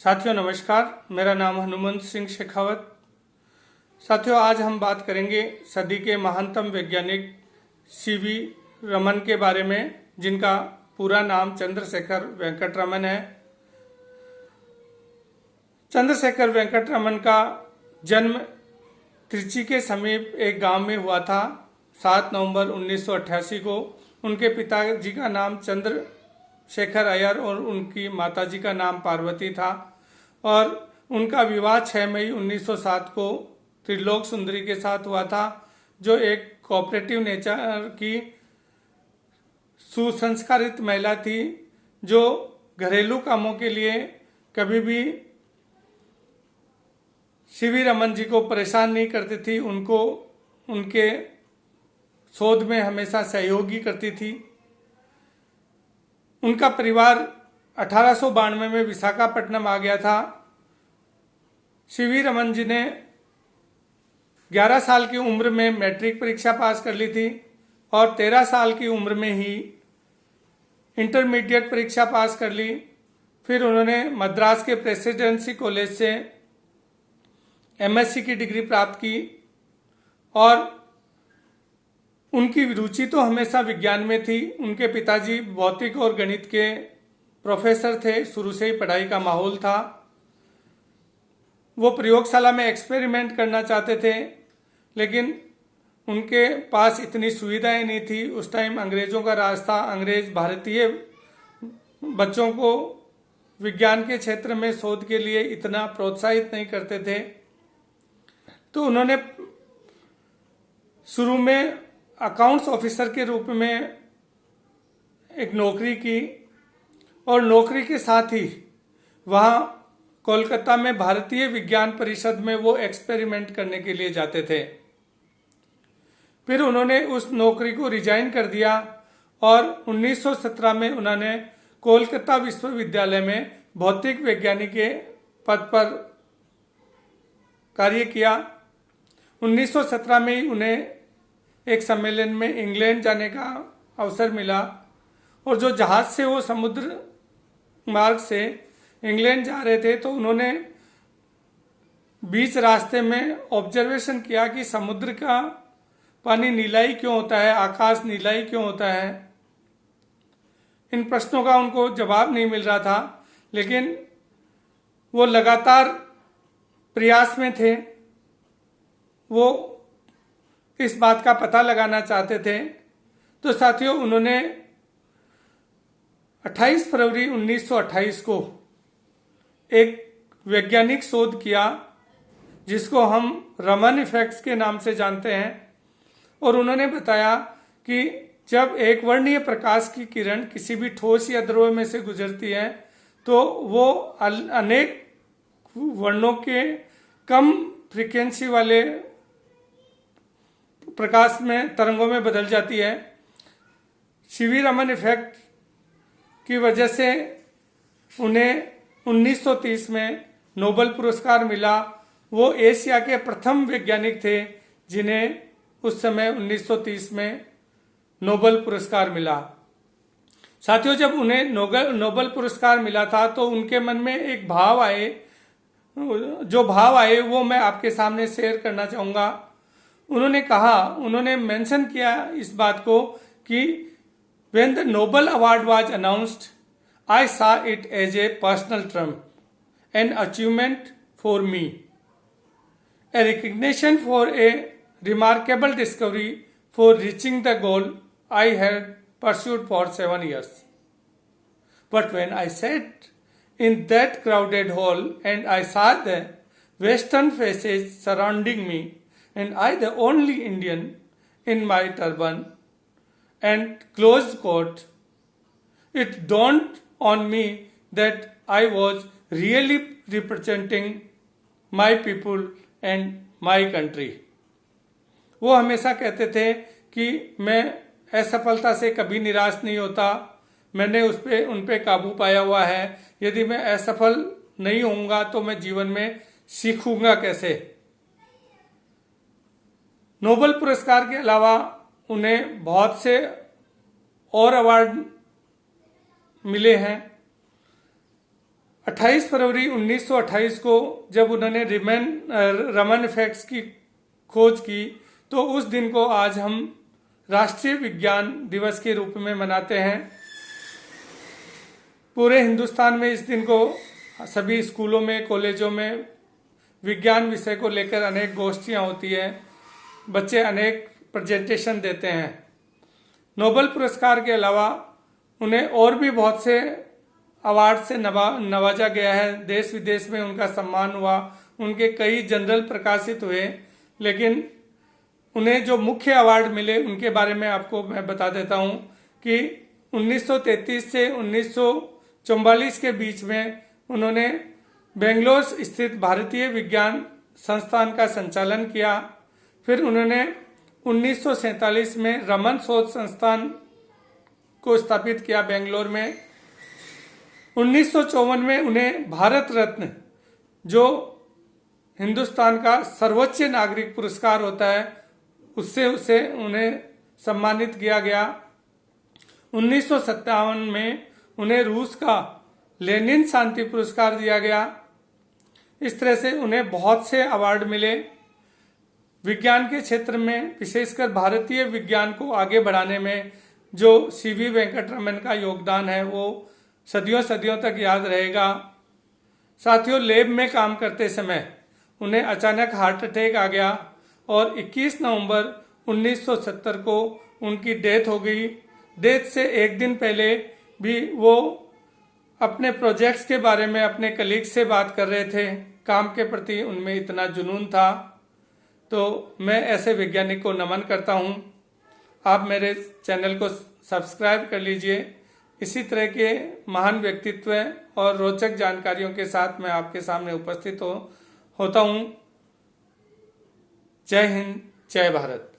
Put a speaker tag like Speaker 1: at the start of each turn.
Speaker 1: साथियों नमस्कार, मेरा नाम हनुमंत सिंह शेखावत। साथियों, आज हम बात करेंगे सदी के महानतम वैज्ञानिक सीवी रमन के बारे में, जिनका पूरा नाम चंद्रशेखर वेंकट रमन है। चंद्रशेखर वेंकट रमन का जन्म त्रिची के समीप एक गांव में हुआ था 7 नवंबर 1988 को। उनके पिताजी का नाम चंद्रशेखर अय्यर और उनकी माताजी का नाम पार्वती था और उनका विवाह 6 मई 1907 को त्रिलोक सुंदरी के साथ हुआ था, जो एक कोऑपरेटिव नेचर की सुसंस्कारित महिला थी, जो घरेलू कामों के लिए कभी भी सीवी रमन जी को परेशान नहीं करती थी। उनको उनके शोध में हमेशा सहयोगी करती थी। उनका परिवार 1892 में विशाखापट्टनम आ गया था। सीवी रमन जी ने 11 साल की उम्र में मैट्रिक परीक्षा पास कर ली थी और 13 साल की उम्र में ही इंटरमीडिएट परीक्षा पास कर ली। फिर उन्होंने मद्रास के प्रेसिडेंसी कॉलेज से एमएससी की डिग्री प्राप्त की और उनकी रुचि तो हमेशा विज्ञान में थी। उनके पिताजी भौतिक और गणित के प्रोफेसर थे। शुरू से ही पढ़ाई का माहौल था। वो प्रयोगशाला में एक्सपेरिमेंट करना चाहते थे, लेकिन उनके पास इतनी सुविधाएं नहीं थी। उस टाइम अंग्रेजों का राज था। अंग्रेज भारतीय बच्चों को विज्ञान के क्षेत्र में शोध के लिए इतना प्रोत्साहित नहीं करते थे। तो उन्होंने शुरू में अकाउंट्स ऑफिसर के रूप में एक नौकरी की और नौकरी के साथ ही वहाँ कोलकाता में भारतीय विज्ञान परिषद में वो एक्सपेरिमेंट करने के लिए जाते थे। फिर उन्होंने उस नौकरी को रिजाइन कर दिया और 1917 में उन्होंने कोलकाता विश्वविद्यालय में भौतिक वैज्ञानिक के पद पर कार्य किया। 1917 में ही उन्हें एक सम्मेलन में इंग्लैंड जाने का अवसर मिला और जो जहाज से वो समुद्र मार्ग से इंग्लैंड जा रहे थे, तो उन्होंने बीच रास्ते में ऑब्जर्वेशन किया कि समुद्र का पानी नीलाई क्यों होता है, आकाश नीलाई क्यों होता है। इन प्रश्नों का उनको जवाब नहीं मिल रहा था, लेकिन वो लगातार प्रयास में थे। वो इस बात का पता लगाना चाहते थे। तो साथियों, उन्होंने 28 फरवरी 1928 को एक वैज्ञानिक शोध किया, जिसको हम रमन इफेक्ट्स के नाम से जानते हैं। और उन्होंने बताया कि जब एक वर्णीय प्रकाश की किरण किसी भी ठोस या द्रव में से गुजरती है, तो वो अनेक वर्णों के कम फ्रीक्वेंसी वाले प्रकाश में तरंगों में बदल जाती है। सीवी रमन इफेक्ट की वजह से उन्हें 1930 में नोबेल पुरस्कार मिला। वो एशिया के प्रथम वैज्ञानिक थे जिन्हें उस समय 1930 में नोबेल पुरस्कार मिला। साथियों, जब उन्हें नोबेल पुरस्कार मिला था तो उनके मन में एक भाव आए, जो भाव आए वो मैं आपके सामने शेयर करना चाहूँगा। उन्होंने मेंशन किया इस बात को कि when the Nobel Award was announced, I saw it as a personal triumph, an achievement for me, a recognition for a remarkable discovery for reaching the goal I had pursued for 7 years. But when I sat in that crowded hall and I saw the western faces surrounding me, and I the only Indian in my turban and closed coat, it dawned on me that I was really representing my people and my country. वो हमेशा कहते थे कि मैं असफलता से कभी निराश नहीं होता। मैंने उन पे काबू पाया हुआ है। यदि मैं असफल नहीं होऊंगा तो मैं जीवन में सीखूंगा कैसे। नोबेल पुरस्कार के अलावा उन्हें बहुत से और अवार्ड मिले हैं। 28 फरवरी 1928 को जब उन्होंने रमन इफेक्ट्स की खोज की, तो उस दिन को आज हम राष्ट्रीय विज्ञान दिवस के रूप में मनाते हैं। पूरे हिंदुस्तान में इस दिन को सभी स्कूलों में, कॉलेजों में विज्ञान विषय को लेकर अनेक गोष्ठियाँ होती हैं, बच्चे अनेक प्रेजेंटेशन देते हैं। नोबेल पुरस्कार के अलावा उन्हें और भी बहुत से अवार्ड से नवाजा गया है। देश विदेश में उनका सम्मान हुआ, उनके कई जर्नल प्रकाशित हुए, लेकिन उन्हें जो मुख्य अवार्ड मिले उनके बारे में आपको मैं बता देता हूं कि 1933 से 1944 के बीच में उन्होंने बेंगलोर स्थित भारतीय विज्ञान संस्थान का संचालन किया। फिर उन्होंने 1947 में रमन शोध संस्थान को स्थापित किया बेंगलोर में। 1954 में उन्हें भारत रत्न, जो हिंदुस्तान का सर्वोच्च नागरिक पुरस्कार होता है, उससे उन्हें सम्मानित किया गया। 1957 में उन्हें रूस का लेनिन शांति पुरस्कार दिया गया। इस तरह से उन्हें बहुत से अवार्ड मिले। विज्ञान के क्षेत्र में विशेषकर भारतीय विज्ञान को आगे बढ़ाने में जो सीवी वेंकटरमन का योगदान है वो सदियों सदियों तक याद रहेगा। साथियों, लैब में काम करते समय उन्हें अचानक हार्ट अटैक आ गया और 21 नवंबर 1970 को उनकी डेथ हो गई। डेथ से एक दिन पहले भी वो अपने प्रोजेक्ट्स के बारे में अपने कलीग से बात कर रहे थे। काम के प्रति उनमें इतना जुनून था। तो मैं ऐसे वैज्ञानिक को नमन करता हूँ। आप मेरे चैनल को सब्सक्राइब कर लीजिए। इसी तरह के महान व्यक्तित्व और रोचक जानकारियों के साथ मैं आपके सामने उपस्थित होता हूँ। जय हिंद, जय भारत।